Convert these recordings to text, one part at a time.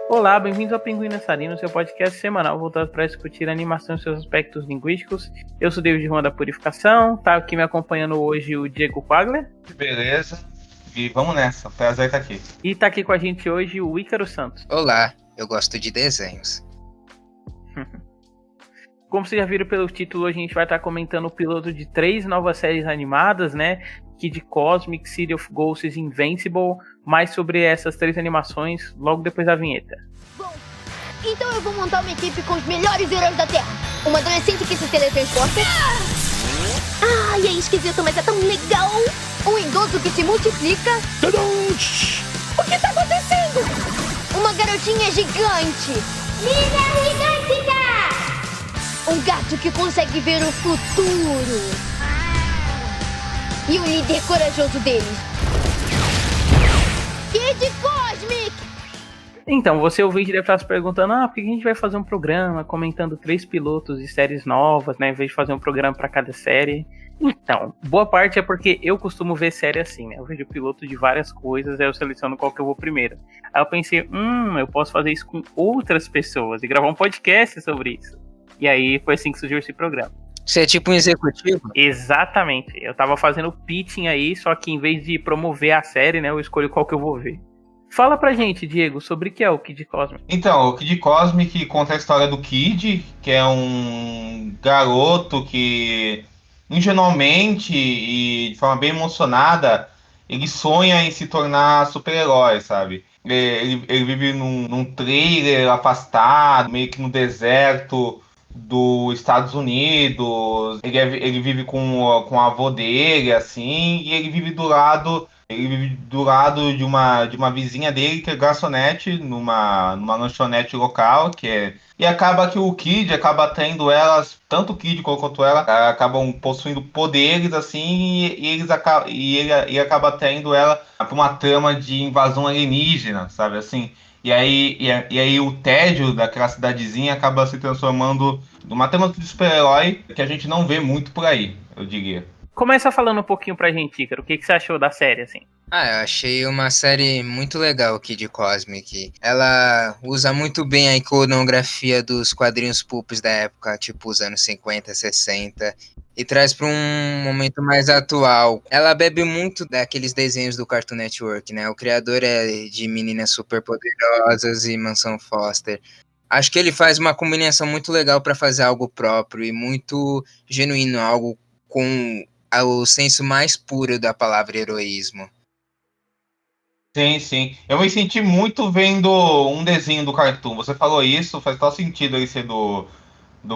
Olá, bem-vindos ao Pinguim Dançarino, seu podcast semanal voltado para discutir a animação e seus aspectos linguísticos. Eu sou o David Juan da Purificação, tá aqui me acompanhando hoje o Diego Pagler. Beleza, e vamos nessa, prazer estar aqui. E tá aqui com a gente hoje o Ícaro Santos. Olá, eu gosto de desenhos. Como vocês já viram pelo título, a gente vai estar comentando o piloto de 3 novas séries animadas, né? Kid Cosmic, City of Ghosts e Invincible. Mais sobre essas 3 animações logo depois da vinheta. Bom, então eu vou montar uma equipe com os melhores heróis da Terra. Uma adolescente que se teletransporta. Ai, é esquisito, mas é tão legal. Um idoso que se multiplica. O que tá acontecendo? Uma garotinha gigante. Líder gigântica! Um gato que consegue ver o futuro. E o líder corajoso deles. Kid Cosmic! Então, você ouvinte deve estar se perguntando, por que a gente vai fazer um programa comentando 3 pilotos de séries novas, né, em vez de fazer um programa para cada série? Então, boa parte é porque eu costumo ver série assim, né, eu vejo piloto de várias coisas, aí eu seleciono qual que eu vou primeiro. Aí eu pensei, eu posso fazer isso com outras pessoas e gravar um podcast sobre isso. E aí foi assim que surgiu esse programa. Você é tipo um executivo? Exatamente, eu tava fazendo pitching aí, só que em vez de promover a série, né, eu escolho qual que eu vou ver. Fala pra gente, Diego, sobre o que é o Kid Cosmic. Então, o Kid Cosmic conta a história do Kid, que é um garoto que, ingenuamente e de forma bem emocionada, ele sonha em se tornar super-herói, sabe? Ele vive num trailer afastado, meio que no deserto dos Estados Unidos. Ele vive com o avô dele, assim, e ele vive do lado de uma vizinha dele, que é garçonete, numa lanchonete local, e acaba que o Kid acaba tendo elas, tanto o Kid quanto ela, acabam possuindo poderes, assim, ele acaba tendo ela para uma trama de invasão alienígena, sabe, assim. E aí o tédio daquela cidadezinha acaba se transformando numa trama de super-herói que a gente não vê muito por aí, eu diria. Começa falando um pouquinho pra gente, Ícaro, o que você achou da série, assim? Eu achei uma série muito legal, Kid Cosmic. Ela usa muito bem a iconografia dos quadrinhos pulps da época, tipo os anos 50, 60, e traz para um momento mais atual. Ela bebe muito daqueles desenhos do Cartoon Network, né? O criador é de Meninas Superpoderosas e Mansão Foster. Acho que ele faz uma combinação muito legal para fazer algo próprio e muito genuíno, algo com o senso mais puro da palavra heroísmo. Sim, sim. Eu me senti muito vendo um desenho do Cartoon. Você falou isso, faz total sentido ele ser do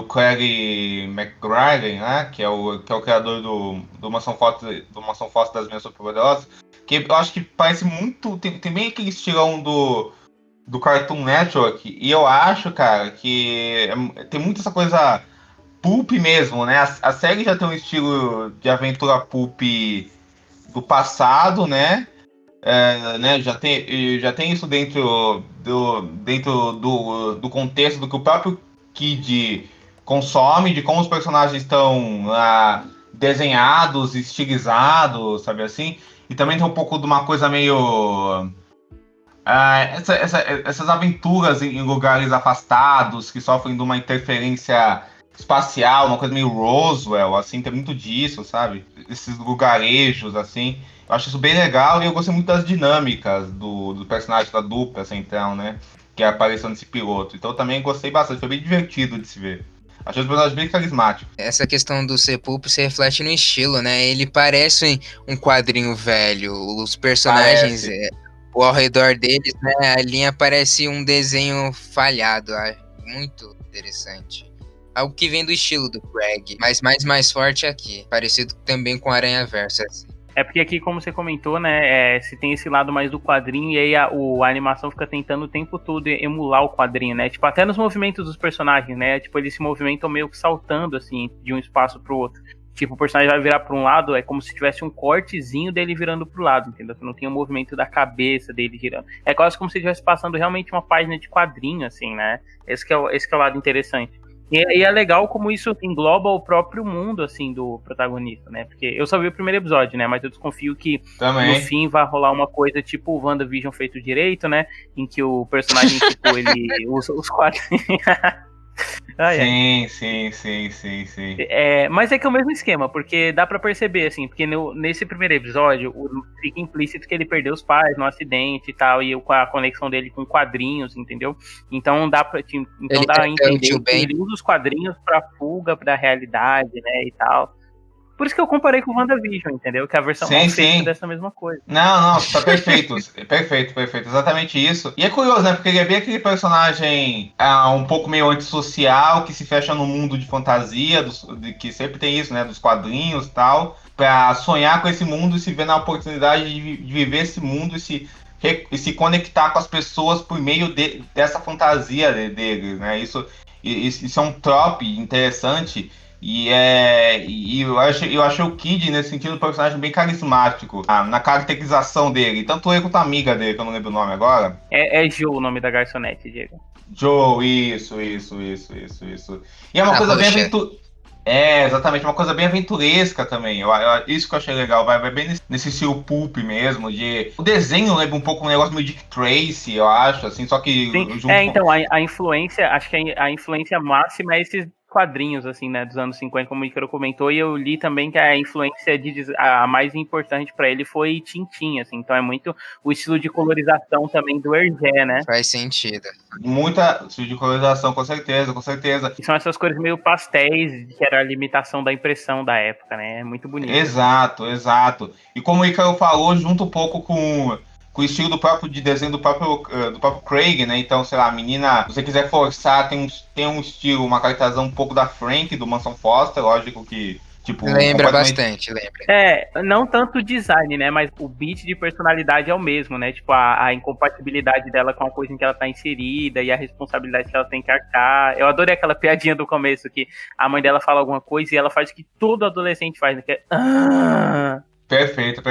Craig McGrady, né? Que é o criador do Mansão Foster das Meninas Superpoderosas. Que eu acho que parece muito. Tem bem aquele estilão do Cartoon Network. E eu acho, cara, que tem muito essa coisa pulp mesmo, né? A série já tem um estilo de aventura pulp do passado, né? Né, já tem isso dentro do contexto do que o próprio Kid consome, de como os personagens estão desenhados, estilizados, sabe assim? E também tem um pouco de uma coisa meio... essas aventuras em lugares afastados, que sofrem de uma interferência espacial, uma coisa meio Roswell, assim, tem muito disso, sabe? Esses lugarejos, assim... Eu acho isso bem legal e eu gostei muito das dinâmicas do personagem da dupla central, né? Que apareceu nesse piloto. Então eu também gostei bastante, foi bem divertido de se ver. Achei os personagens bem carismáticos. Essa questão do ser pulp se reflete no estilo, né? Ele parece um quadrinho velho. Os personagens, ao redor deles, né? A linha parece um desenho falhado. Muito interessante. Algo que vem do estilo do Craig, mas mais forte aqui. Parecido também com Aranhaverso, assim. É porque aqui, como você comentou, né, se tem esse lado mais do quadrinho, e aí a animação fica tentando o tempo todo emular o quadrinho, né, tipo, até nos movimentos dos personagens, né, tipo, eles se movimentam meio que saltando, assim, de um espaço pro outro. Tipo, o personagem vai virar pra um lado, é como se tivesse um cortezinho dele virando pro lado, entendeu? Não tem o movimento da cabeça dele girando. É quase como se estivesse passando realmente uma página de quadrinho, assim, né, esse que é o lado interessante. E é legal como isso engloba o próprio mundo, assim, do protagonista, né? Porque eu só vi o primeiro episódio, né? Mas eu desconfio que Também. no fim vai rolar uma coisa tipo o WandaVision feito direito, né? Em que o personagem, tipo, ele usa os quadrinhos. Sim. Mas é que é o mesmo esquema, porque dá pra perceber, assim, porque nesse primeiro episódio fica implícito que ele perdeu os pais no acidente e tal, e a conexão dele com quadrinhos, entendeu? Então dá a entender que ele usa os quadrinhos pra fuga da realidade, né, e tal. Por isso que eu comparei com o WandaVision, entendeu? Que é a versão mal feita dessa mesma coisa. Não, tá perfeito. perfeito. Exatamente isso. E é curioso, né? Porque ele é bem aquele personagem um pouco meio antissocial, que se fecha no mundo de fantasia, que sempre tem isso, né? Dos quadrinhos e tal. Pra sonhar com esse mundo e se ver na oportunidade de viver esse mundo e se conectar com as pessoas por meio dessa fantasia dele, né? Isso é um trope interessante. E eu achei o Kid, nesse sentido, um personagem bem carismático na caracterização dele. Tanto ele quanto a amiga dele, que eu não lembro o nome agora. É Joe o nome da garçonete, Diego. Joe, isso. E é uma coisa bem exatamente, uma coisa bem aventuresca também. Isso que eu achei legal, vai bem nesse estilo pulp mesmo. O desenho lembra um pouco um negócio meio Dick Tracy, eu acho, assim, só que... Então, a influência, acho que a influência máxima é esses quadrinhos, assim, né, dos anos 50, como o Ícaro comentou, e eu li também que a influência a mais importante pra ele foi Tintin, assim, então é muito o estilo de colorização também do Hergé, né? Faz sentido. Muita estilo de colorização, com certeza. E são essas cores meio pastéis, que era a limitação da impressão da época, né? É muito bonito. Exato. E como o Ícaro falou, junto um pouco com o estilo de desenho do próprio Craig, né? Então, sei lá, a menina, se você quiser forçar, tem um estilo, uma caracterização um pouco da Frank, do Manson Foster, lógico que, tipo... Lembra bastante, lembra. Não tanto o design, né? Mas o beat de personalidade é o mesmo, né? Tipo, a incompatibilidade dela com a coisa em que ela tá inserida e a responsabilidade que ela tem que arcar. Eu adorei aquela piadinha do começo, que a mãe dela fala alguma coisa e ela faz o que todo adolescente faz, né? Que é... Perfeito.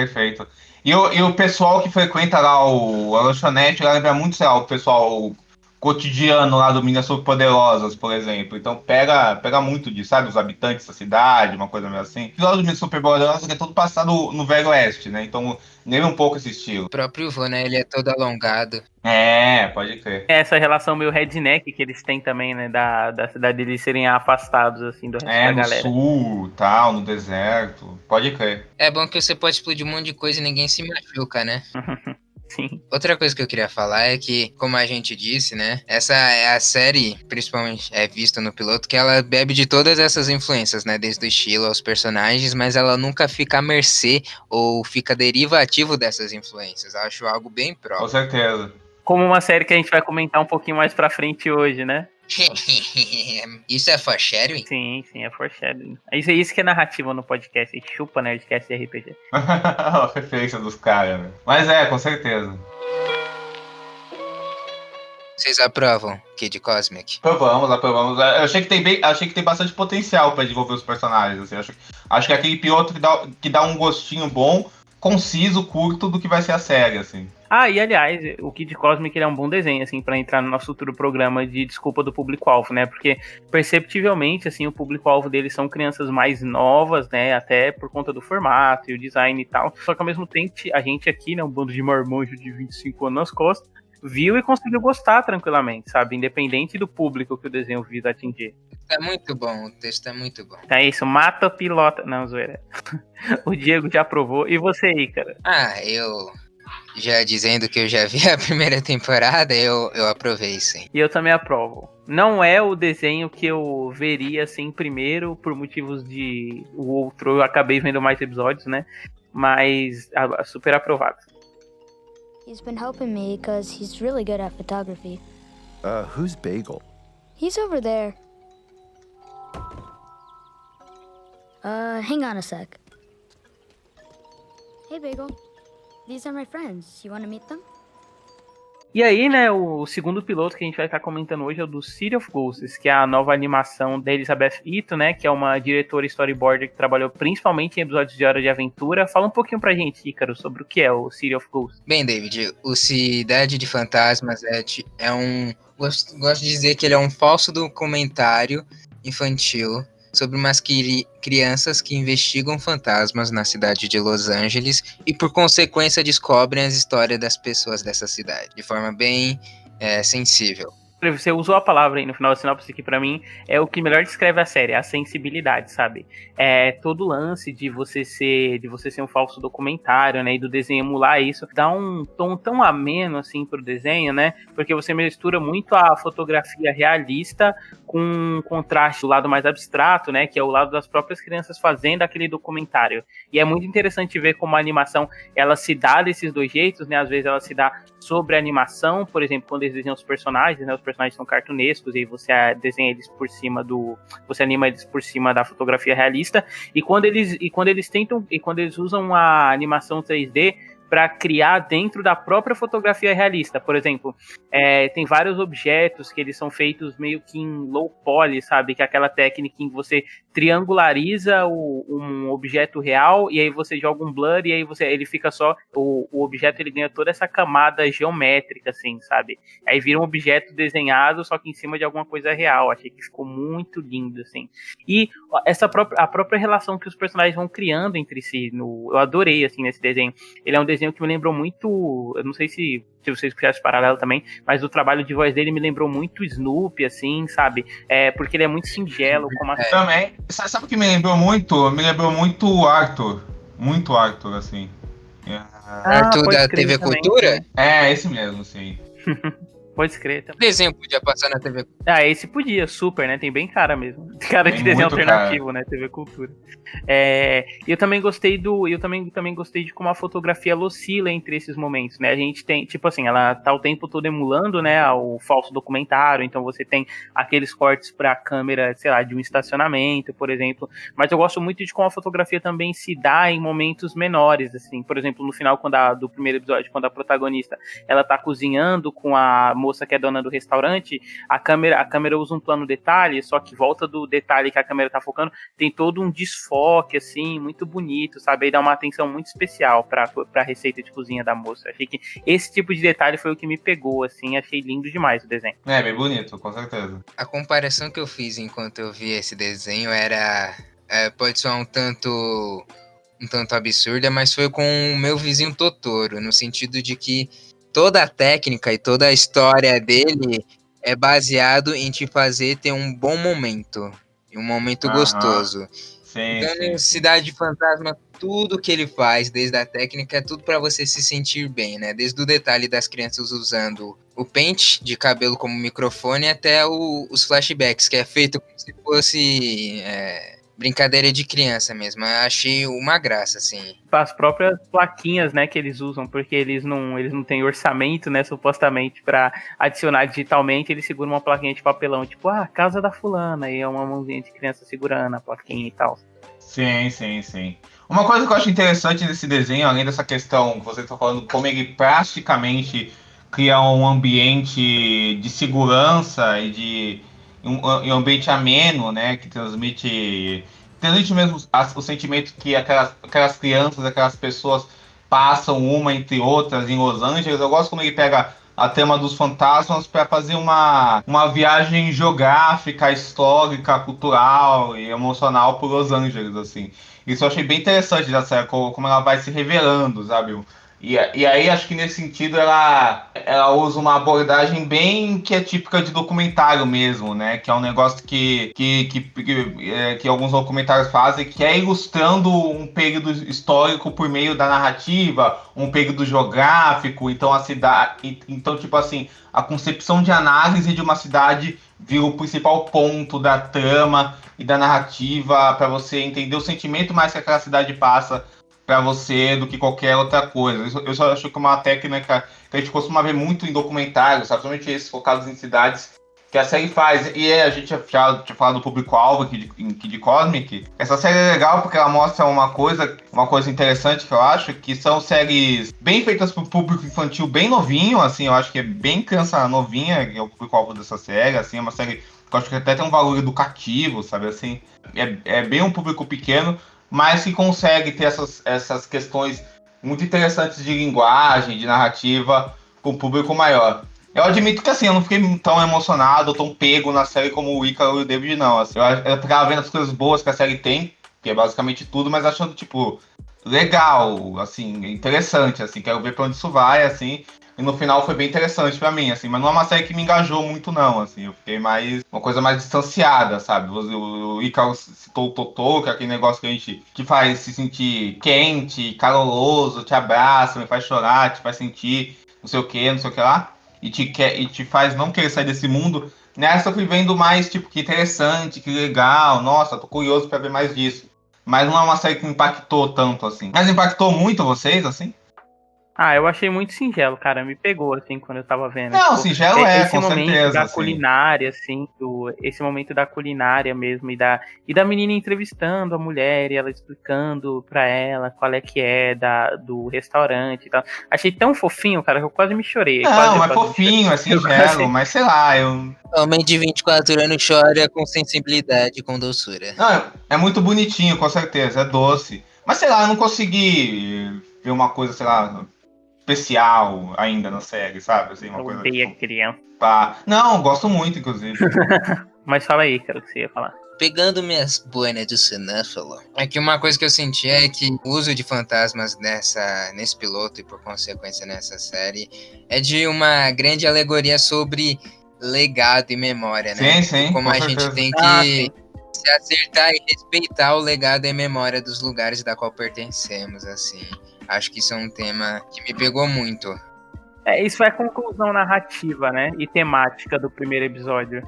E o pessoal que frequenta lá a lanchonete, lá lembra muito, sei lá, o pessoal cotidiano lá do Minas Superpoderosas, por exemplo. Então pega muito disso, sabe? Os habitantes da cidade, uma coisa meio assim. E lá do Minas Superpoderosas é todo passado no Velho Oeste, né? Então lembra um pouco esse estilo. O próprio vô, né? Ele é todo alongado. Pode crer. Essa relação meio redneck que eles têm também, né? Da cidade deles serem afastados, assim, do resto da galera. No sul, tal, no deserto. Pode crer. É bom que você pode explodir um monte de coisa e ninguém se machuca, né? Sim. Outra coisa que eu queria falar é que, como a gente disse, né? Essa é a série, principalmente é vista no piloto, que ela bebe de todas essas influências, né? Desde o estilo aos personagens, mas ela nunca fica à mercê ou fica derivativo dessas influências. Eu acho algo bem próprio. Com certeza. Como uma série que a gente vai comentar um pouquinho mais pra frente hoje, né? Isso é foreshadowing? Sim, é foreshadowing. Isso que é narrativa no podcast. Chupa Nerdcast de RPG. A referência dos caras, né? Mas com certeza. Vocês aprovam Kid Cosmic? Aprovamos. Eu achei que tem bastante potencial pra desenvolver os personagens. Assim. Acho que é aquele piloto que dá um gostinho bom, conciso, curto do que vai ser a série, assim. E aliás, o Kid Cosmic ele é um bom desenho, assim, pra entrar no nosso futuro programa de desculpa do público-alvo, né? Porque, perceptivelmente, assim, o público-alvo deles são crianças mais novas, né? Até por conta do formato e o design e tal. Só que, ao mesmo tempo, a gente aqui, né? Um bando de marmanjo de 25 anos nas costas, viu e conseguiu gostar tranquilamente, sabe? Independente do público que o desenho visa atingir. É muito bom, o texto é muito bom. É isso, mata a pilota. Não, zoeira. O Diego já aprovou. E você aí, cara? Eu... Já dizendo que eu já vi a primeira temporada, eu aprovei, sim. E eu também aprovo. Não é o desenho que eu veria, assim, primeiro, por motivos de... O outro, eu acabei vendo mais episódios, né? Mas, super aprovado. He's been helping me because he's really good at photography. Who's Bagel? He's over there. Hang on a sec. Hey, Bagel. These are my friends. You want to meet them? E aí, né, o segundo piloto que a gente vai estar comentando hoje é o do City of Ghosts, que é a nova animação da Elizabeth Ito, né, que é uma diretora storyboarder que trabalhou principalmente em episódios de Hora de Aventura. Fala um pouquinho pra gente, Ícaro, sobre o que é o City of Ghosts. Bem, David, o Cidade de Fantasmas é um... Gosto de dizer que ele é um falso documentário infantil sobre umas crianças que investigam fantasmas na cidade de Los Angeles e, por consequência, descobrem as histórias das pessoas dessa cidade, de forma bem sensível. Você usou a palavra aí no final da sinopse, que pra mim é o que melhor descreve a série, a sensibilidade, sabe? É todo o lance de você ser um falso documentário, né? E do desenho emular isso, dá um tom tão ameno assim pro desenho, né? Porque você mistura muito a fotografia realista com um contraste do lado mais abstrato, né? Que é o lado das próprias crianças fazendo aquele documentário. E é muito interessante ver como a animação ela se dá desses dois jeitos, né? Às vezes ela se dá sobre a animação, por exemplo, quando eles desenham os personagens, né? Os personagens são cartunescos e você desenha eles por cima você anima eles por cima da fotografia realista, e quando eles usam a animação 3D para criar dentro da própria fotografia realista. Por exemplo, tem vários objetos que eles são feitos meio que em low poly, sabe? Que é aquela técnica em que você triangulariza um objeto real e aí você joga um blur e aí ele fica só... O objeto ele ganha toda essa camada geométrica, assim, sabe? Aí vira um objeto desenhado, só que em cima de alguma coisa real. Achei que ficou muito lindo, assim. E a própria relação que os personagens vão criando entre si, eu adorei, assim, nesse desenho. Ele é um desenho que me lembrou muito, eu não sei se vocês fizeram esse paralelo também, mas o trabalho de voz dele me lembrou muito Snoopy, assim, sabe? Porque ele é muito singelo. Também. Sabe o que me lembrou muito? Me lembrou muito Arthur. Muito Arthur, assim. Arthur da TV também. Cultura? Esse mesmo, sim. Pode escrever também. O desenho podia passar na TV Cultura. Esse podia, super, né? Tem bem cara mesmo. Cara de desenho alternativo, né? TV Cultura. Eu também gostei também gostei de como a fotografia oscila entre esses momentos, né? A gente tem, tipo assim, ela tá o tempo todo emulando, né, o falso documentário, então você tem aqueles cortes pra câmera, sei lá, de um estacionamento, por exemplo, mas eu gosto muito de como a fotografia também se dá em momentos menores, assim, por exemplo, no final do primeiro episódio, quando a protagonista, ela tá cozinhando com a moça que é dona do restaurante, a câmera usa um plano detalhe, só que volta do detalhe que a câmera tá focando, tem todo um desfoque, assim, muito bonito, sabe? Aí dá uma atenção muito especial pra receita de cozinha da moça. Achei que esse tipo de detalhe foi o que me pegou, assim, achei lindo demais o desenho. Bem bonito, com certeza. A comparação que eu fiz enquanto eu vi esse desenho era... pode soar um tanto absurda, mas foi com o meu vizinho Totoro, no sentido de que toda a técnica e toda a história dele é baseado em te fazer ter um bom momento. E um momento gostoso. Sim, então, Cidade Fantasma, tudo que ele faz, desde a técnica, é tudo pra você se sentir bem, né? Desde o detalhe das crianças usando o pente de cabelo como microfone até os flashbacks, que é feito como se fosse... brincadeira de criança mesmo. Eu achei uma graça, assim. As próprias plaquinhas, né, que eles usam, porque eles não têm orçamento, né, supostamente, pra adicionar digitalmente, eles seguram uma plaquinha de papelão, tipo, casa da fulana, e é uma mãozinha de criança segurando a plaquinha e tal. Sim. Uma coisa que eu acho interessante nesse desenho, além dessa questão que você está falando, como ele praticamente cria um ambiente de segurança e de um ambiente ameno, né, que transmite mesmo o sentimento que aquelas crianças, aquelas pessoas passam uma entre outras em Los Angeles. Eu gosto como ele pega a tema dos fantasmas para fazer uma viagem geográfica, histórica, cultural e emocional por Los Angeles, assim. Isso eu achei bem interessante da série, como ela vai se revelando, sabe? E aí acho que nesse sentido ela usa uma abordagem bem que é típica de documentário mesmo, né? Que é um negócio que alguns documentários fazem, que é ilustrando um período histórico por meio da narrativa, um período geográfico. Então a cidade, tipo assim, a concepção de análise de uma cidade vira o principal ponto da trama e da narrativa para você entender o sentimento mais que aquela cidade passa para você do que qualquer outra coisa. Eu só acho que é uma técnica que a gente costuma ver muito em documentários, sabe? Principalmente esses focados em cidades, que a série faz. E a gente já tinha falado do público-alvo aqui de Cosmic. Essa série é legal porque ela mostra uma coisa interessante que eu acho, que são séries bem feitas para o público infantil bem novinho, assim, eu acho que é bem criança novinha, que é o público-alvo dessa série, assim, é uma série que eu acho que até tem um valor educativo, sabe, assim, é bem um público pequeno, mas que consegue ter essas questões muito interessantes de linguagem, de narrativa, com o público maior. Eu admito que assim, eu não fiquei tão emocionado, tão pego na série como o Ícaro e o David, não. Assim, eu tava vendo as coisas boas que a série tem, que é basicamente tudo, mas achando, tipo, legal, assim, interessante, assim, quero ver pra onde isso vai, assim. E no final foi bem interessante pra mim, assim, mas não é uma série que me engajou muito, não, assim. Eu fiquei mais, uma coisa mais distanciada, sabe? O Ícaro citou o Totô, que é aquele negócio que a gente te faz se sentir quente, caloroso, te abraça, me faz chorar, te faz sentir não sei o que lá. E te faz não querer sair desse mundo. Nessa eu fui vendo mais, tipo, que interessante, que legal, nossa, tô curioso pra ver mais disso. Mas não é uma série que me impactou tanto, assim. Mas impactou muito vocês, assim? Ah, eu achei muito singelo, cara. Me pegou, assim, quando eu tava vendo. Não, Tipo, singelo esse com momento certeza, da assim. culinária, assim, esse momento da culinária mesmo, e da menina entrevistando a mulher, e ela explicando pra ela qual é que é do restaurante e tal. Achei tão fofinho, cara, que eu quase me chorei. Não, é Me fofinho, chorei. é singelo, mas sei lá, eu... Homem de 24 anos chora com sensibilidade, com doçura. Não, é muito bonitinho, com certeza, é doce. Mas sei lá, eu não consegui ver uma coisa, sei lá, especial ainda na série, sabe? Assim, uma Eu coisa odeio a tipo, criança. pá. Não, gosto muito, inclusive. Mas fala aí, cara, o que você ia falar. Pegando minhas boinas de cinéfilo, é que uma coisa que eu senti é que o uso de fantasmas nesse piloto e por consequência nessa série é de uma grande alegoria sobre legado e memória, né? Sim, E como com a gente certeza. tem Ah, que sim. se acertar e respeitar o legado e memória dos lugares da qual pertencemos, assim. Acho que isso é um tema que me pegou muito. Isso é a conclusão narrativa, né? E temática do primeiro episódio.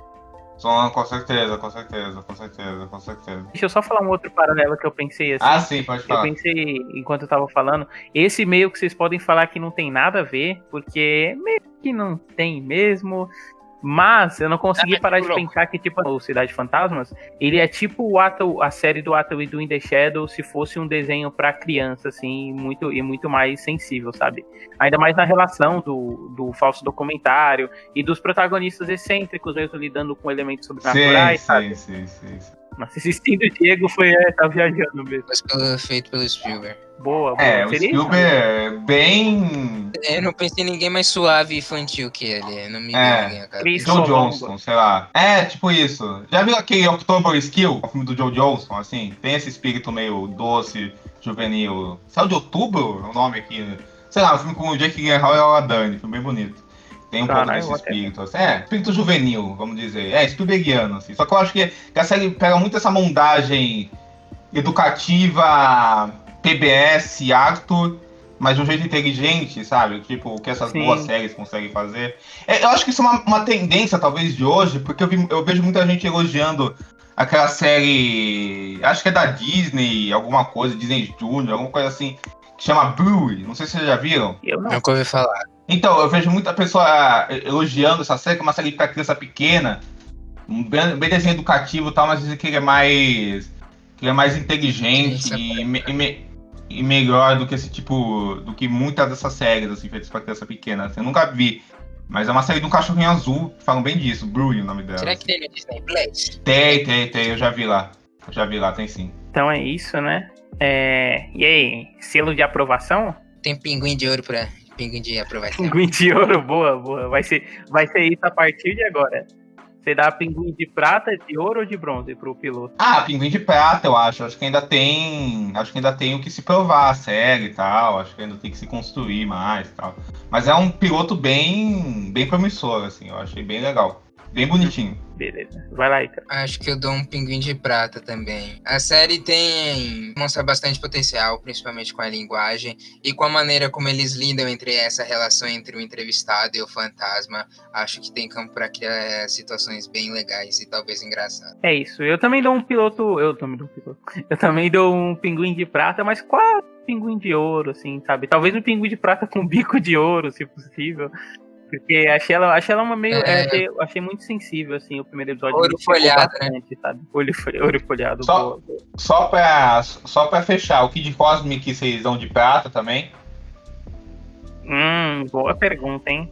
Com certeza, com certeza, com certeza, com certeza. Deixa eu só falar um outro paralelo que eu pensei assim. Ah, sim, pode Eu falar. pensei, enquanto eu tava falando, esse meio que vocês podem falar que não tem nada a ver, porque meio que não tem mesmo. Mas eu não consegui parar de pensar que, tipo, o Cidade Fantasmas, ele é tipo a série do Ato e do In The Shadow se fosse um desenho pra criança, assim, muito mais sensível, sabe? Ainda mais na relação do falso documentário e dos protagonistas excêntricos mesmo lidando com elementos sobrenaturais, sabe? Sim. Nossa, assistindo o Diego tá viajando mesmo. Feito pelo Spielberg. Boa. O Seria Spielberg é bem... Eu não pensei em ninguém mais suave e infantil que ele. Não me veio ninguém a cabeça. Chris Joe Colombo. Johnston, sei lá. É, tipo isso. Já viu aquele October Skill, o filme do Joe Johnston, assim? Tem esse espírito meio doce, juvenil. Saiu de outubro? É o nome aqui. Sei lá, um filme com o Jake Gyllenhaal e a Laura Dern, filme bem bonito. Tem um pouco desse espírito, assim. Espírito juvenil, vamos dizer. Spielbergiano, assim. Só que eu acho que a série pega muito essa mondagem educativa, PBS, Arthur, mas de um jeito inteligente, sabe? Tipo, o que essas boas séries conseguem fazer. Eu acho que isso é uma tendência, talvez, de hoje, porque eu vejo muita gente elogiando aquela série, acho que é da Disney, alguma coisa, Disney Junior, alguma coisa assim, que chama Bluey. Não sei se vocês já viram. Eu não. Nunca ouvi falar. Então, eu vejo muita pessoa elogiando essa série, que é uma série pra criança pequena, bem desenho educativo e tal, mas dizem que ele é mais inteligente e melhor do que esse tipo, do que muitas dessas séries, assim, feitas pra criança pequena. Assim, eu nunca vi, mas é uma série de um cachorrinho azul, que falam bem disso, Bluey, o nome dela. Será que tem no Disney Plus? Tem, eu já vi lá, tem sim. Então é isso, né? E aí, selo de aprovação? Tem pinguim de ouro pra pinguim de aprovação. Pinguim de ouro, boa. Vai ser isso a partir de agora. Você dá pinguim de prata, de ouro ou de bronze pro piloto? Pinguim de prata, eu acho. Acho que ainda tem o que se provar a série e tal. Acho que ainda tem que se construir mais e tal. Mas é um piloto bem promissor, assim. Eu achei bem legal. Bem bonitinho. Beleza. Vai lá, Icaro. Acho que eu dou um pinguim de prata também. A série mostra bastante potencial, principalmente com a linguagem e com a maneira como eles lidam entre essa relação entre o entrevistado e o fantasma. Acho que tem campo para criar situações bem legais e talvez engraçadas. É isso. Eu também dou um piloto. Eu também dou um pinguim de prata, mas quase pinguim de ouro, assim, sabe? Talvez um pinguim de prata com bico de ouro, se possível. Porque achei ela uma meio. Achei muito sensível, assim, o primeiro episódio. Ouro folhado, bastante, né? Sabe? Ouro folhado. Só pra fechar, o Kid Cosmic vocês dão de prata também? Boa pergunta, hein?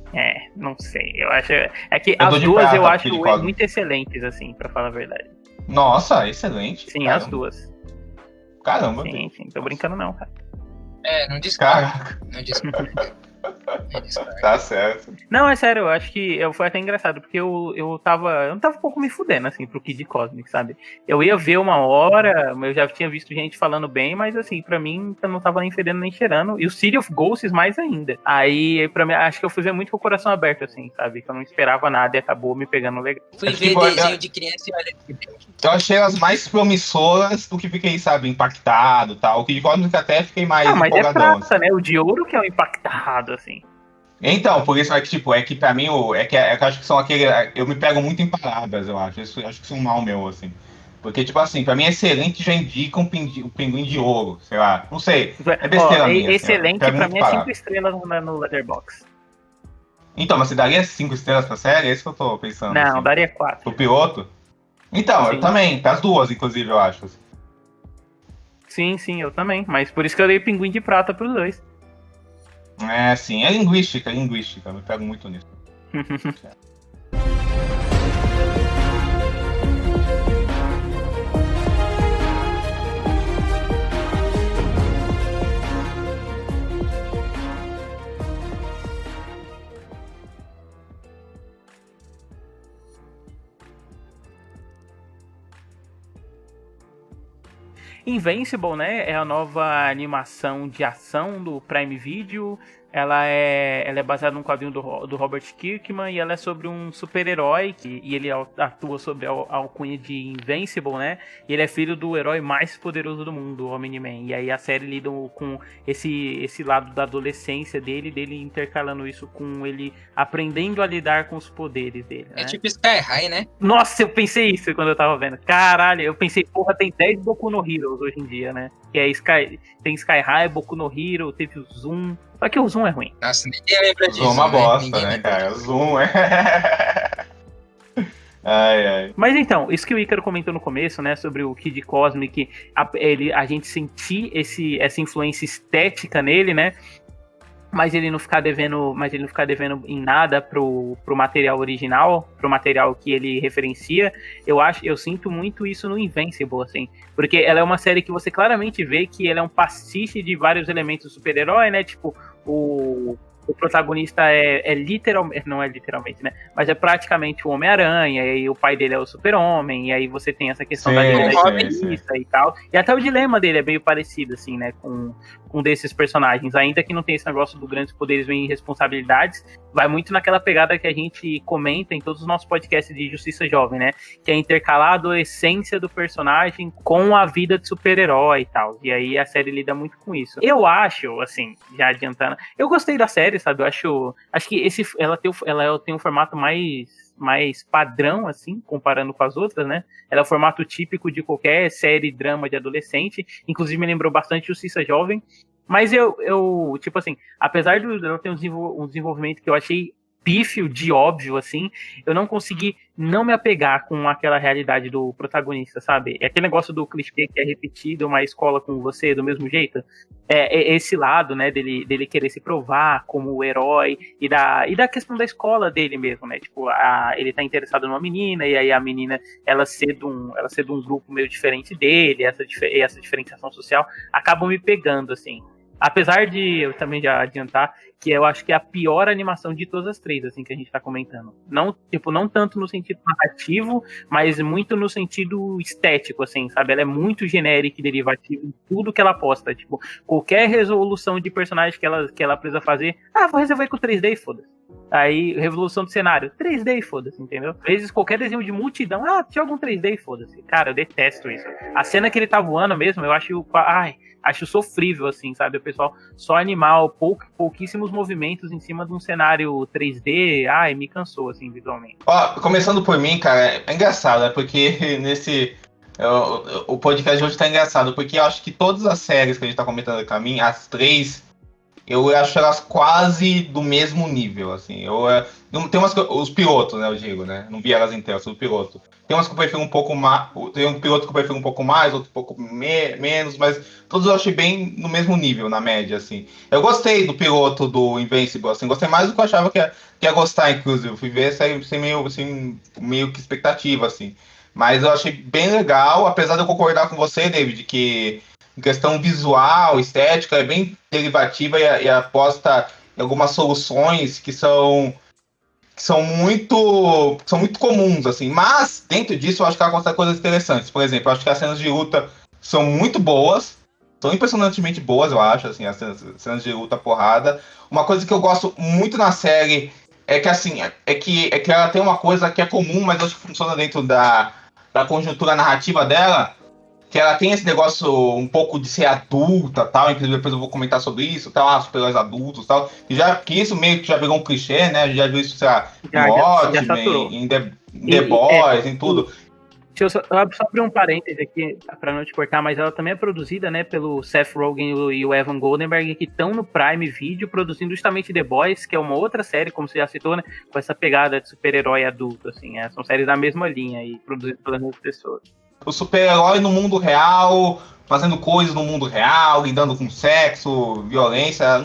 Não sei. Eu acho. É que as duas prata, eu acho muito excelentes, assim, pra falar a verdade. Nossa, excelente. Sim, caramba. As duas. Caramba. Sim, tô brincando não, cara. Não discordo. Não discordo. Tá certo. Não, é sério, eu acho que foi até engraçado, porque eu não tava um pouco me fudendo, assim, pro Kid Cosmic, sabe? Eu ia ver uma hora, eu já tinha visto gente falando bem, mas assim, pra mim, eu não tava nem fedendo nem cheirando, e o City of Ghosts mais ainda. Aí, pra mim, acho que eu fui ver muito com o coração aberto, assim, sabe? Que eu não esperava nada e acabou me pegando legal. Fui ver Tipo, desenho de criança e olha que bem. Eu achei elas mais promissoras do que fiquei, sabe, impactado e tal. O Kid Cosmic até fiquei mais Mas é empolgadão. prata, né? O de ouro que é o impactado, assim. Então, por isso é que, tipo, é que pra mim, é que eu acho que são aquele. Eu me pego muito em palavras, eu acho. Isso, eu acho que isso é um mal meu, assim. Porque, tipo assim, pra mim, excelente já indica o pinguim de ouro, sei lá. Não sei. É besteira minha. Excelente, assim, pra mim é 5 palavras. estrelas no Letterboxd. Então, mas você daria 5 estrelas pra série? É isso que eu tô pensando. Não, assim. daria 4. Pro piloto? Então, Sim. eu também. Pras duas, inclusive, eu acho. Sim, eu também. Mas por isso que eu dei pinguim de prata pros dois. É, sim. É linguística. Eu me pego muito nisso. Invincible, né, é a nova animação de ação do Prime Video. Ela é baseada num quadrinho do Robert Kirkman e ela é sobre um super-herói e ele atua sobre a alcunha de Invincible, né? E ele é filho do herói mais poderoso do mundo, o Omni-Man. E aí a série lida com esse lado da adolescência dele intercalando isso com ele aprendendo a lidar com os poderes dele, né? É tipo Sky High, né? Nossa, eu pensei isso quando eu tava vendo. Caralho, eu pensei, porra, tem 10 Boku no Heroes hoje em dia, né? Que é tem Sky High, Boku no Hero, teve o Zoom. Só que o Zoom é ruim. Nossa, ninguém lembra disso. Zoom é uma bosta, Ninguém né, lembra cara? disso. Zoom é. Ai. Mas então, isso que o Ícaro comentou no começo, né, sobre o Kid Cosmic, a gente sentir essa influência estética nele, né? Mas ele não ficar devendo em nada pro material original, pro material que ele referencia. Eu sinto muito isso no Invincible, assim, porque ela é uma série que você claramente vê que ela é um pastiche de vários elementos do super-herói, né? Tipo, o protagonista não é literalmente, né? Mas é praticamente o Homem-Aranha, e aí o pai dele é o Super-Homem, e aí você tem essa questão da justiça e tal. E até o dilema dele é meio parecido, assim, né? Com desses personagens. Ainda que não tenha esse negócio do grandes poderes vem responsabilidades, vai muito naquela pegada que a gente comenta em todos os nossos podcasts de Justiça Jovem, né? Que é intercalar a adolescência do personagem com a vida de super-herói e tal. E aí a série lida muito com isso. Eu acho, assim, já adiantando, eu gostei da série, sabe? Eu acho que ela tem um formato mais padrão, assim, comparando com as outras, né? Ela é o formato típico de qualquer série drama de adolescente, inclusive me lembrou bastante Justiça Jovem, mas eu tipo assim, apesar de ela ter um desenvolvimento que eu achei pífio de óbvio, assim, eu não consegui não me apegar com aquela realidade do protagonista, sabe? É aquele negócio do clichê que é repetido, uma escola com você do mesmo jeito. É esse lado, né, dele querer se provar como o herói e da questão da escola dele mesmo, né? Tipo, ele tá interessado numa menina e aí a menina, ela ser de um grupo meio diferente dele, essa diferenciação social, acabam me pegando, assim. Apesar de eu também já adiantar que eu acho que é a pior animação de todas as três, assim, que a gente tá comentando. Não tanto no sentido narrativo, mas muito no sentido estético, assim, sabe? Ela é muito genérica e derivativa em tudo que ela posta. Tipo, qualquer resolução de personagem que ela precisa fazer, vou resolver com 3D e foda-se. Aí, revolução do cenário, 3D e foda-se, entendeu? Às vezes, qualquer desenho de multidão, joga um 3D e foda-se. Cara, eu detesto isso. A cena que ele tá voando mesmo, eu acho sofrível, assim, sabe? O pessoal só animal, pouquíssimos movimentos em cima de um cenário 3D, me cansou, assim, visualmente. Ó, começando por mim, cara, é engraçado, né? Porque o podcast de hoje tá engraçado, porque eu acho que todas as séries que a gente tá comentando aqui a mim, as três, eu acho elas quase do mesmo nível, assim. Tem os pilotos, né, eu digo, né? Não vi elas inteiras, sou o piloto. Tem umas que eu prefiro um pouco mais, tem um piloto que eu prefiro um pouco mais, outro um pouco menos, mas todos eu achei bem no mesmo nível, na média, assim. Eu gostei do piloto do Invincible, assim, gostei mais do que eu achava que ia gostar, inclusive. Fui ver sem meio que expectativa, assim. Mas eu achei bem legal, apesar de eu concordar com você, David, que em questão visual, estética, é bem derivativa e aposta em algumas soluções que são muito comuns, assim. Mas, dentro disso, eu acho que ela consegue coisas interessantes. Por exemplo, eu acho que as cenas de luta são muito boas. São impressionantemente boas, eu acho, assim, as cenas de luta porrada. Uma coisa que eu gosto muito na série é que, assim, é que ela tem uma coisa que é comum, mas acho que funciona dentro da conjuntura narrativa dela, que ela tem esse negócio um pouco de ser adulta, tal, inclusive depois eu vou comentar sobre isso, tal, super-heróis adultos, tal, que isso meio que já virou um clichê, né, a gente já viu isso, sei lá, em Já saturou. Watchmen, em The Boys, em tudo. Deixa eu só abrir um parêntese aqui, pra não te cortar, mas ela também é produzida, né, pelo Seth Rogen e o Evan Goldenberg, que estão no Prime Video produzindo justamente The Boys, que é uma outra série, como você já citou, né, com essa pegada de super-herói adulto, assim, são séries da mesma linha e produzidas pelas mesmas pessoas. O super-herói no mundo real, fazendo coisas no mundo real, lidando com sexo, violência.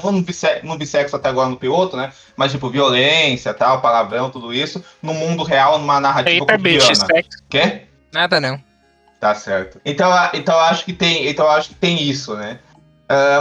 Não vi sexo até agora no piloto, né? Mas, tipo, violência, tal, palavrão, tudo isso. No mundo real, numa narrativa cotidiana. Quê? Nada não. Tá certo. Então eu acho que tem isso, né?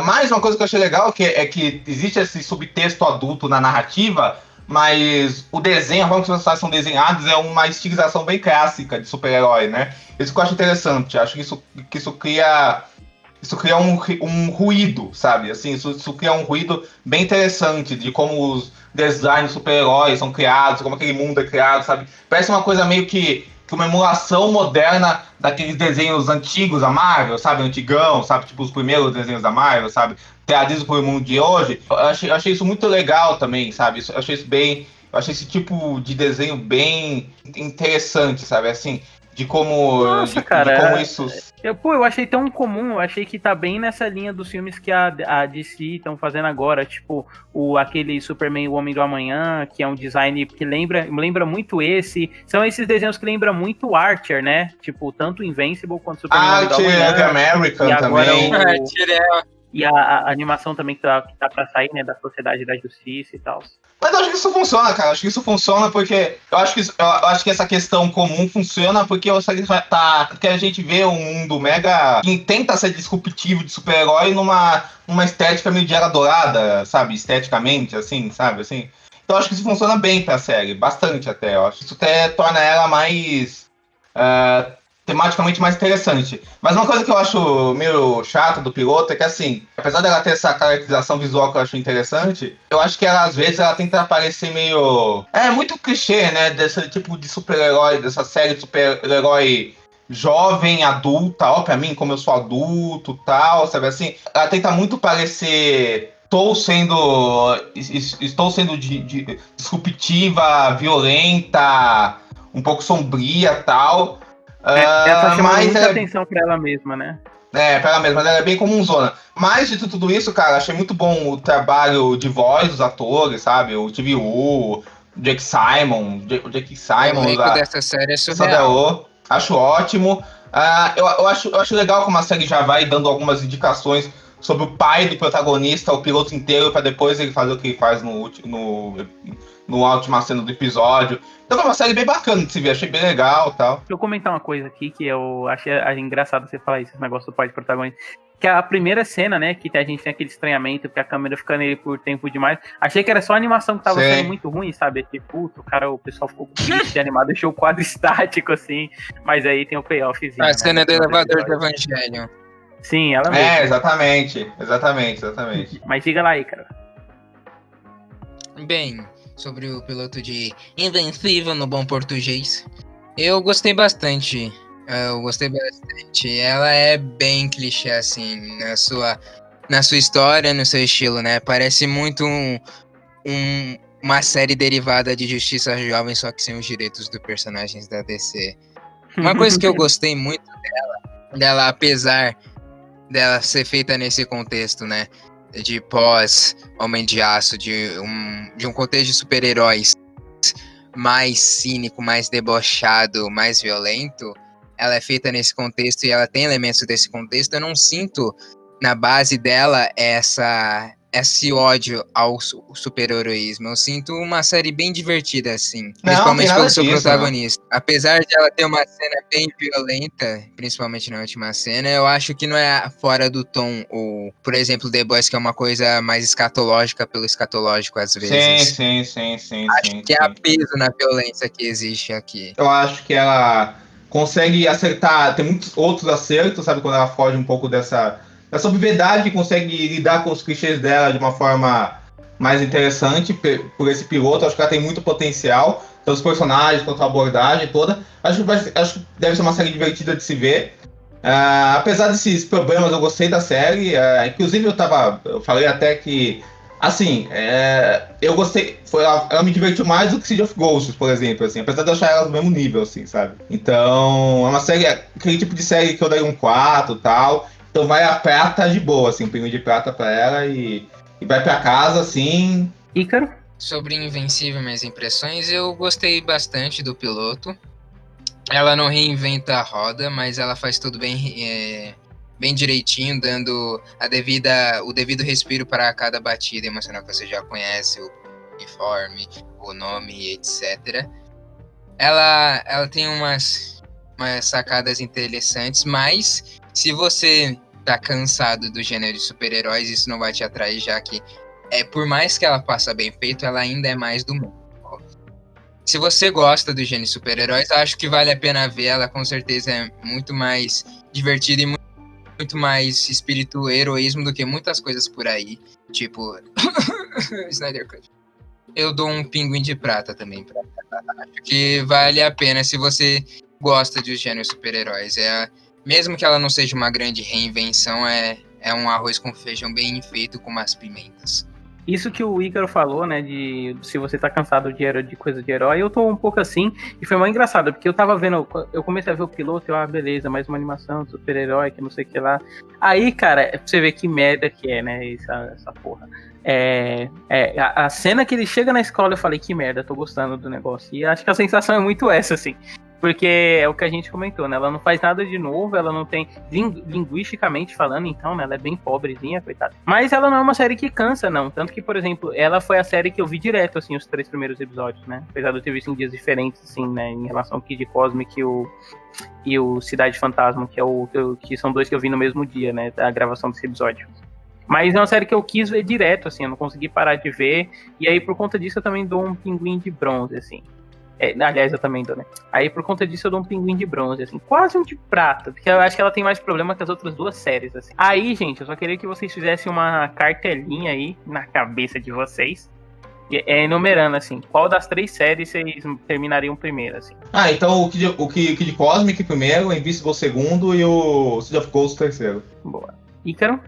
Mais uma coisa que eu achei legal é que existe esse subtexto adulto na narrativa, mas o desenho, a forma que os personagens são desenhados é uma estilização bem clássica de super-herói, né? Isso que eu acho interessante. Acho que isso cria um ruído, sabe? Assim, isso cria um ruído bem interessante de como os designs de super-heróis são criados, como aquele mundo é criado, sabe? Parece uma coisa meio que uma emulação moderna daqueles desenhos antigos da Marvel, sabe? Antigão, sabe? Tipo os primeiros desenhos da Marvel, sabe? Trazidos para o mundo de hoje. Eu achei isso muito legal também, sabe? Eu achei esse tipo de desenho bem interessante, sabe? Assim, de como isso... Eu achei tão comum, eu achei que tá bem nessa linha dos filmes que a DC estão fazendo agora, tipo aquele Superman, o Homem do Amanhã, que é um design que lembra muito são esses desenhos que lembram muito Archer, né? Tipo, tanto Invincible quanto Superman, o Homem do Amanhã. American também. E a animação também que tá pra sair, né, da Sociedade da Justiça e tal. Mas eu acho que isso funciona, cara. Acho que isso funciona porque... Eu acho que essa questão comum funciona porque que a gente vê um mundo mega... que tenta ser disruptivo de super-herói numa estética meio de era dourada, sabe? Esteticamente, assim, sabe? Assim. Então eu acho que isso funciona bem pra série. Bastante até. Eu acho que isso até torna ela mais... tematicamente mais interessante. Mas uma coisa que eu acho meio chata do piloto é que, assim, apesar dela ter essa caracterização visual que eu acho interessante, eu acho que ela, às vezes, ela tenta parecer meio... muito clichê, né? Desse tipo de super-herói, dessa série de super-herói jovem, adulta, ó, pra mim, como eu sou adulto e tal, sabe assim? Ela tenta muito parecer... Estou sendo disruptiva, violenta, um pouco sombria e tal... Ela tá chamando muita mas atenção pra ela mesma, né? pra ela mesma, ela é bem comunzona. Mas de tudo isso, cara, achei muito bom o trabalho de voz dos atores, sabe? O TV o Jake Simon, O elenco dessa série é surreal. Acho ótimo. Eu acho legal como a série já vai dando algumas indicações sobre o pai do protagonista, o piloto inteiro, pra depois ele fazer o que ele faz no última cena do episódio. Então foi uma série bem bacana de se ver, achei bem legal e tal. Deixa eu comentar uma coisa aqui que eu achei engraçado você falar isso, esse negócio do pai de protagonista. Que a primeira cena, né, que a gente tem aquele estranhamento, porque a câmera fica nele por tempo demais. Achei que era só a animação que tava sendo muito ruim, sabe? Tipo, o pessoal ficou triste, animado, deixou o quadro estático, assim. Mas aí tem o payoffzinho. A cena do elevador do Evangelho. Sim, ela mesma. Exatamente. Mas diga lá aí, cara. Bem, sobre o piloto de Invencível no bom português, eu gostei bastante. Ela é bem clichê, assim, na sua história, no seu estilo, né? Parece muito uma série derivada de Justiça Jovem, só que sem os direitos dos personagens da DC. Uma coisa que eu gostei muito dela, apesar dela ser feita nesse contexto, né? De pós-Homem de Aço, de um contexto de super-heróis mais cínico, mais debochado, mais violento, ela é feita nesse contexto e ela tem elementos desse contexto. Eu não sinto na base dela esse ódio ao super-heroísmo. Eu sinto uma série bem divertida, assim. Não, Principalmente tem pelo nada seu disso, protagonista. Apesar de ela ter uma cena bem violenta, principalmente na última cena, eu acho que não é fora do tom. Ou, por exemplo, The Boys, que é uma coisa mais escatológica pelo escatológico, às vezes. Sim. Que é peso na violência que existe aqui. Eu acho que ela consegue acertar, tem muitos outros acertos, sabe? Quando ela foge um pouco dessa obviedade, consegue lidar com os clichês dela de uma forma mais interessante por esse piloto. Acho que ela tem muito potencial, tanto os personagens quanto a abordagem toda. Acho que deve ser uma série divertida de se ver. Apesar desses problemas, eu gostei da série. Inclusive, eu falei até que, assim, eu gostei. Ela me divertiu mais do que City of Ghosts, por exemplo, assim, apesar de eu achar ela do mesmo nível, assim, sabe? Então, é uma série, aquele tipo de série que eu daria um 4 e tal. Então vai a prata de boa, assim, um pinguim de prata pra ela e vai pra casa, assim. Ícaro? Sobre Invencível, minhas impressões, eu gostei bastante do piloto. Ela não reinventa a roda, mas ela faz tudo bem direitinho, dando o devido respiro para cada batida emocional que você já conhece, o uniforme, o nome, etc. Ela tem umas sacadas interessantes, mas se você tá cansado do gênero de super-heróis, isso não vai te atrair, já que por mais que ela faça bem feito, ela ainda é mais do mundo. Se você gosta do gênero de super-heróis, acho que vale a pena ver. Ela com certeza é muito mais divertida e muito mais espírito heroísmo do que muitas coisas por aí. Tipo, Snyder Cut. Eu dou um pinguim de prata também pra ela. Acho que vale a pena se você gosta de gênero super-heróis. Mesmo que ela não seja uma grande reinvenção, é um arroz com feijão bem feito com umas pimentas. Isso que o Ícaro falou, né, de se você tá cansado de coisa de herói, eu tô um pouco assim, e foi mais engraçado, porque eu tava vendo, eu comecei a ver o piloto, beleza, mais uma animação de super-herói, que não sei o que lá. Aí, cara, pra você ver que merda que é, né, essa porra. A cena que ele chega na escola, eu falei, que merda, tô gostando do negócio. E acho que a sensação é muito essa, assim. Porque é o que a gente comentou, né? Ela não faz nada de novo, ela não tem, linguisticamente falando, então, né? Ela é bem pobrezinha, coitada. Mas ela não é uma série que cansa, não. Tanto que, por exemplo, ela foi a série que eu vi direto, assim, os 3 primeiros episódios, né? Apesar de eu ter visto em dias diferentes, assim, né? Em relação ao Kid Cosmic e o Cidade Fantasma, que são 2 que eu vi no mesmo dia, né? Da gravação desse episódio. Mas é uma série que eu quis ver direto, assim, eu não consegui parar de ver. E aí, por conta disso, eu também dou um pinguim de bronze, assim. Aliás, eu também dou, né? Aí, por conta disso, eu dou um pinguim de bronze, assim. Quase um de prata, porque eu acho que ela tem mais problema que as outras 2 séries, assim. Aí, gente, eu só queria que vocês fizessem uma cartelinha aí na cabeça de vocês, enumerando, assim, qual das 3 séries vocês terminariam primeiro, assim. Então o Kid Cosmic primeiro, o Invincible segundo e o City of Ghosts terceiro. Boa. Ícaro?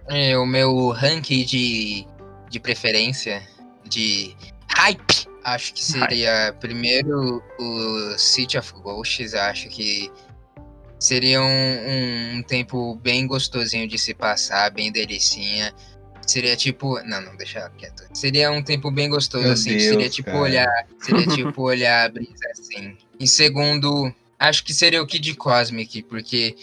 O meu ranking de preferência, de hype, acho que seria primeiro o City of Ghosts. Acho que seria um tempo bem gostosinho de se passar, bem delicinha. Seria tipo... Não, deixa quieto. Seria um tempo bem gostoso, Meu assim. Deus, seria tipo cara. olhar a brisa, assim. Em segundo, acho que seria o Kid Cosmic, porque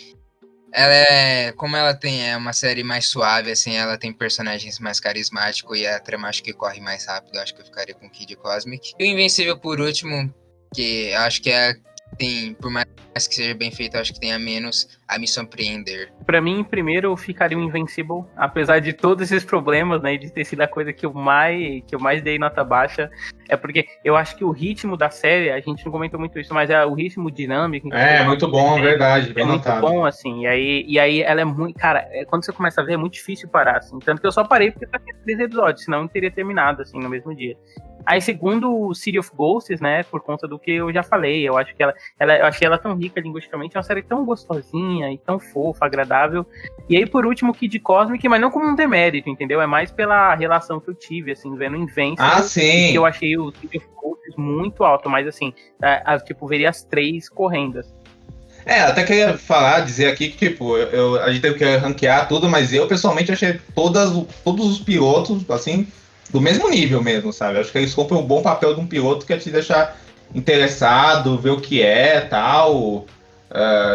como ela é uma série mais suave, assim, ela tem personagens mais carismáticos e a trama acho que corre mais rápido, acho que eu ficaria com Kid Cosmic. E o Invencível por último, que acho que tem, por mais que seja bem feito, acho que tem a menos a me surpreender. Pra mim, primeiro, eu ficaria o Invincible, apesar de todos esses problemas, né, de ter sido a coisa que eu mais dei nota baixa, é porque eu acho que o ritmo da série, a gente não comentou muito isso, mas o ritmo dinâmico... Muito bom, é verdade, bem muito notado. bom, assim, e aí ela é muito... Cara, quando você começa a ver, é muito difícil parar, assim, tanto que eu só parei porque tinha 3 episódios, senão eu não teria terminado, assim, no mesmo dia. Aí, segundo o City of Ghosts, né, por conta do que eu já falei, eu acho que eu achei ela tão rica linguisticamente, é uma série tão gostosinha e tão fofa, agradável. E aí, por último, Kid Cosmic, mas não como um demérito, entendeu? É mais pela relação que eu tive, assim, vendo Invincible. Sim. Que eu achei o City of Ghosts muito alto, mas assim, tipo, veria as 3 correndo. Até queria dizer aqui que, tipo, a gente teve que ranquear tudo, mas eu, pessoalmente, achei todos os pilotos, assim, do mesmo nível mesmo, sabe? Acho que eles cumprem um bom papel de um piloto que é te deixar interessado, ver o que é, tal,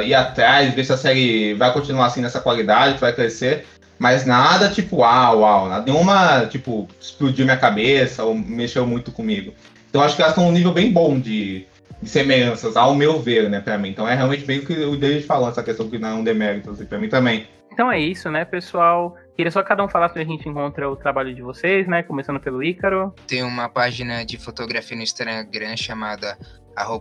ir atrás, ver se a série vai continuar assim nessa qualidade, vai crescer. Mas nada tipo, uau, nada, nenhuma, tipo, explodiu minha cabeça ou mexeu muito comigo. Então acho que elas estão num nível bem bom de semelhanças, ao meu ver, né, pra mim. Então é realmente bem o que o David falou, essa questão que não é um demérito, assim, pra mim também. Então é isso, né, pessoal? Queria só cada um falar se a gente encontra o trabalho de vocês, né? Começando pelo Ícaro. Tem uma página de fotografia no Instagram chamada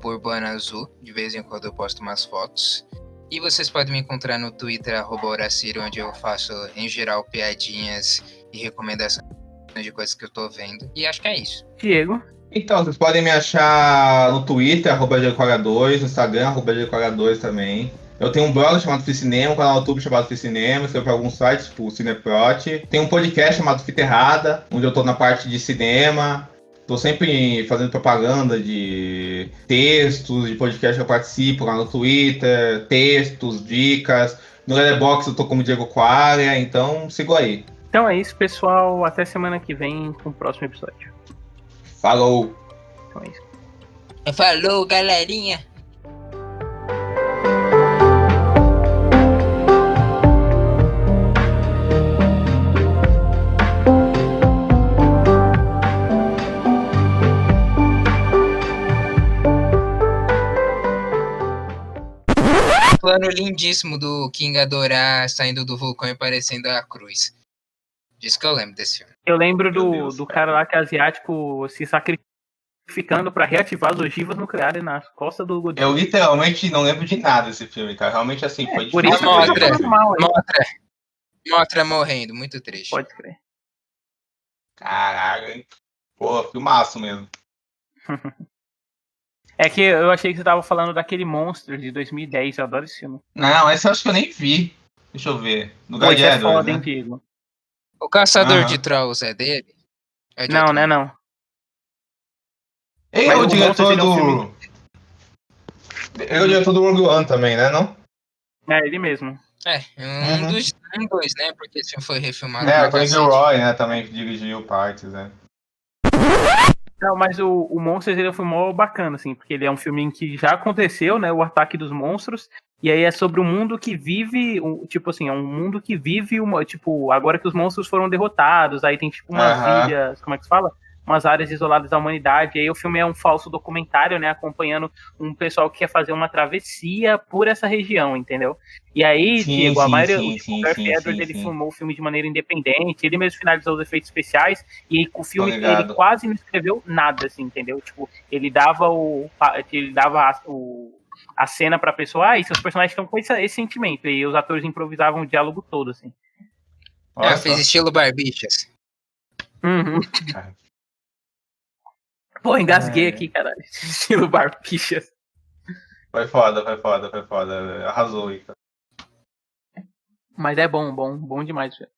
@urbanaazul. De vez em quando eu posto umas fotos. E vocês podem me encontrar no Twitter, @Horaciro, onde eu faço, em geral, piadinhas e recomendações de coisas que eu tô vendo. E acho que é isso. Diego. Então, vocês podem me achar no Twitter, @Jericoga2, no Instagram, @Jericoga2 também. Eu tenho um blog chamado Ficinema, um canal no YouTube chamado Ficinema, escrevo para alguns sites, tipo o Cineprot. Tem um podcast chamado Fita Errada, onde eu tô na parte de cinema. Tô sempre fazendo propaganda de textos, de podcast que eu participo lá no Twitter, textos, dicas. No Letterboxd eu tô como Diego Qualia, então sigo aí. Então é isso, pessoal. Até semana que vem com o próximo episódio. Falou! Então é isso. Falou, galerinha! Plano lindíssimo do King Ghidorah saindo do vulcão e aparecendo a cruz. Disso que eu lembro desse filme. Eu lembro Meu Deus, do cara lá que é asiático se sacrificando pra reativar as ogivas nucleares nas costas do Godzilla. Eu literalmente não lembro de nada desse filme, cara. Realmente assim, foi Por difícil. isso que eu tô Mothra. falando mal aí. Mothra morrendo, muito triste. Pode crer. Caralho, hein? Pô, filmaço mesmo. É que eu achei que você tava falando daquele Monster de 2010. Eu adoro esse filme. Não, esse eu acho que eu nem vi. Deixa eu ver. No Pô, isso é Gladiador, foda, né? hein, Diego? O Caçador Aham. de Trolls é dele? É de Não, outro né, mundo? não. Ele é Mas o o diretor Monsters é um do... Ele é o diretor do Rogue One também, né, não? É ele mesmo. É, Uhum. um dos, né? Porque esse filme foi refilmado É, pra o Tony cacete. Gilroy, né, também dirigiu partes, né? Não, mas o Monsters ele é um filme mó bacana, assim, porque ele é um filme em que já aconteceu, né, o ataque dos monstros, e aí é sobre um mundo que vive, tipo assim, é um mundo que vive, tipo, agora que os monstros foram derrotados, aí tem tipo umas Aham. ilhas, como é que se fala? Umas áreas isoladas da humanidade, e aí o filme é um falso documentário, né, acompanhando um pessoal que quer fazer uma travessia por essa região, entendeu? E aí, Sim, Diego, a sim, maioria, sim, o sim, Gareth sim, Edwards, sim, ele sim. filmou o filme de maneira independente, ele mesmo finalizou os efeitos especiais, e o filme, ele ligado. quase não escreveu nada, assim, entendeu? Tipo, ele dava a cena pra pessoa, e seus personagens estão com esse sentimento, e os atores improvisavam o diálogo todo, assim. Olha Fez só. estilo Barbichas. Uhum. Cara. Pô, engasguei É. aqui, caralho. Estilo Barbichas. Foi foda. Arrasou, Ika. Mas é bom demais, velho.